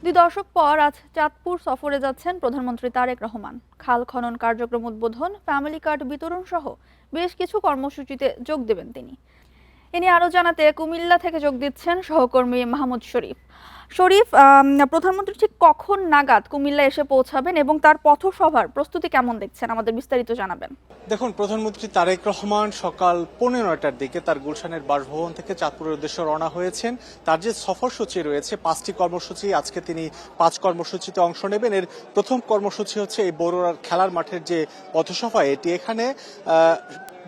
দুই দশক পর আজ চাঁদপুর সফরে যাচ্ছেন প্রধানমন্ত্রী তারেক রহমান। খাল খনন কার্যক্রম উদ্বোধন, ফ্যামিলি কার্ড বিতরণ সহ বেশ কিছু কর্মসূচিতে যোগ দেবেন তিনি। এ নিয়ে আরো জানাতে কুমিল্লা থেকে যোগ দিচ্ছেন সহকর্মী মাহমুদ শরীফ। শরীফ, প্রধানমন্ত্রী ঠিক কখন নাগাদ কুমিল্লা এসে পৌঁছাবেন এবং তার পথসভার প্রস্তুতি কেমন দেখছেন, আমাদের বিস্তারিত জানাবেন। দেখুন, প্রধানমন্ত্রী তারেক রহমান সকাল 9:15টার দিকে তার গুলশানের বাসভবন থেকে চাঁদপুরের উদ্দেশ্যে রওনা হয়েছেন। তার যে সফরসূচি রয়েছে 5টি কর্মসূচি, আজকে তিনি 5 কর্মসূচিতে অংশ নেবেন। এর প্রথম কর্মসূচি হচ্ছে এই বড়ুয়ার খেলার মাঠের যে পথসভা, এটি এখানে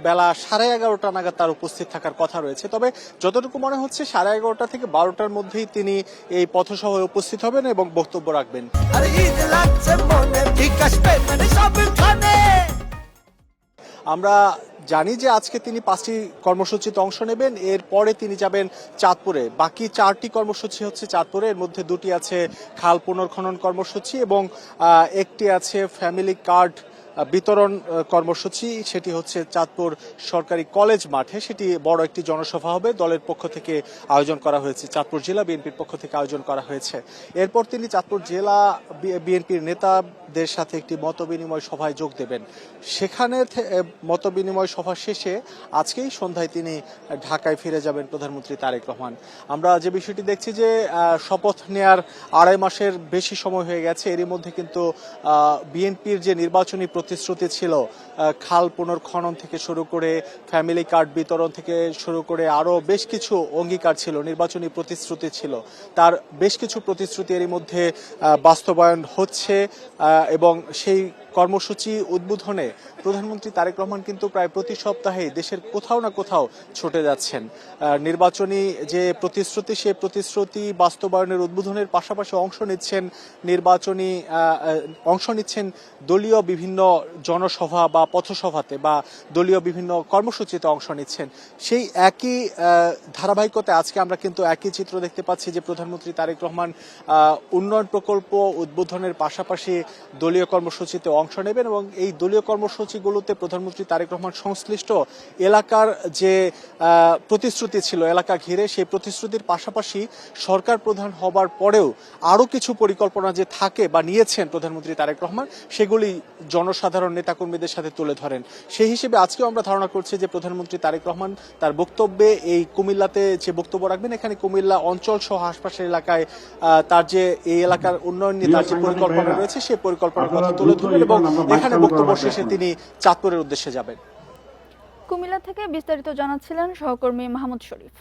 বেলা 11:30টা নাগাদ তার উপস্থিত থাকার কথা রয়েছে। তবে যতটুকু মনে হচ্ছে 11:30টা থেকে 12টার মধ্যেই তিনি এই পথসভায় উপস্থিত হবেন এবং বক্তব্য রাখবেন। আমরা জানি যে আজকে তিনি 5টি কর্মসূচিতে অংশ নেবেন, এরপরে তিনি যাবেন চাঁদপুরে। বাকি 4টি কর্মসূচি হচ্ছে চাঁদপুরে, এর মধ্যে 2টি আছে খাল পুনর্খনন কর্মসূচি এবং একটি আছে ফ্যামিলি কার্ড বিতরণ কর্মসূচি। সেটি হচ্ছে চাঁদপুর সরকারি কলেজ মাঠে, সেটি বড় একটি জনসভা হবে, দলের পক্ষ থেকে আয়োজন করা হয়েছে, চাঁদপুর জেলা বিএনপির পক্ষ থেকে আয়োজন করা হয়েছে। এরপর তিনি চাঁদপুর জেলা বিএনপির নেতাদের সাথে একটি মতবিনিময় সভায় যোগ দেবেন। সেখানে মতবিনিময় সভা শেষে আজকেই সন্ধ্যায় তিনি ঢাকায় ফিরে যাবেন প্রধানমন্ত্রী তারেক রহমান। আমরা যে বিষয়টি দেখছি যে শপথ নেয়ার 2.5 মাসের বেশি সময় হয়ে গেছে, এরই মধ্যে কিন্তু বিএনপির যে নির্বাচনী প্রতিশ্রুতি ছিল, খাল পুনর্খনন থেকে শুরু করে ফ্যামিলি কার্ড বিতরণ থেকে শুরু করে আরো বেশ কিছু অঙ্গীকার ছিল, নির্বাচনী প্রতিশ্রুতি ছিল, তার বেশ কিছু প্রতিশ্রুতি এরই মধ্যে বাস্তবায়ন হচ্ছে এবং সেই কর্মসূচি উদ্বোধনে প্রধানমন্ত্রী তারেক রহমান কিন্তু প্রায় প্রতি সপ্তাহে দেশের কোথাও না কোথাও ছুটে যাচ্ছেন। নির্বাচনী যে প্রতিশ্রুতি, সেই প্রতিশ্রুতি বাস্তবায়নের উদ্বোধনের পাশাপাশি অংশ নিচ্ছেন দলীয় বিভিন্ন জনসভা বা পথসভাতে বা দলীয় বিভিন্ন কর্মসূচিতে অংশ নিচ্ছেন। সেই একই ধারাবাহিকতায় আজকে আমরা কিন্তু একই চিত্র দেখতে পাচ্ছি যে প্রধানমন্ত্রী তারেক রহমান উন্নয়ন প্রকল্প উদ্বোধনের পাশাপাশি দলীয় কর্মসূচিতে অংশ নেবেন এবং এই দলীয় কর্মসূচিগুলোতে প্রধানমন্ত্রী তারেক রহমান সংশ্লিষ্ট এলাকার যে প্রতিশ্রুতি ছিল এলাকা ঘিরে, সেই প্রতিশ্রুতির পাশাপাশি সরকার প্রধান হবার পরেও আরো কিছু পরিকল্পনা যে থাকে বা নিয়েছেন প্রধানমন্ত্রী তারেক রহমান, সেগুলি জনসাধারণ নেতাকর্মীদের সাথে তুলে ধরেন। সেই হিসেবে আজকেও আমরা ধারণা করছি যে প্রধানমন্ত্রী তারেক রহমান তার বক্তব্যে এই কুমিল্লাতে যে বক্তব্য রাখবেন, এখানে কুমিল্লা অঞ্চল সহ আশপাশের এলাকায় তার যে এই এলাকার উন্নয়ন নিয়ে তার যে পরিকল্পনা রয়েছে সেই পরিকল্পনার কথা তুলে ধরবেন এবং এখানে বক্তব্য শেষে তিনি চাঁদপুরের উদ্দেশ্যে যাবেন। কুমিল্লা থেকে বিস্তারিত জানাচ্ছিলেন সহকর্মী মাহমুদ শরীফ।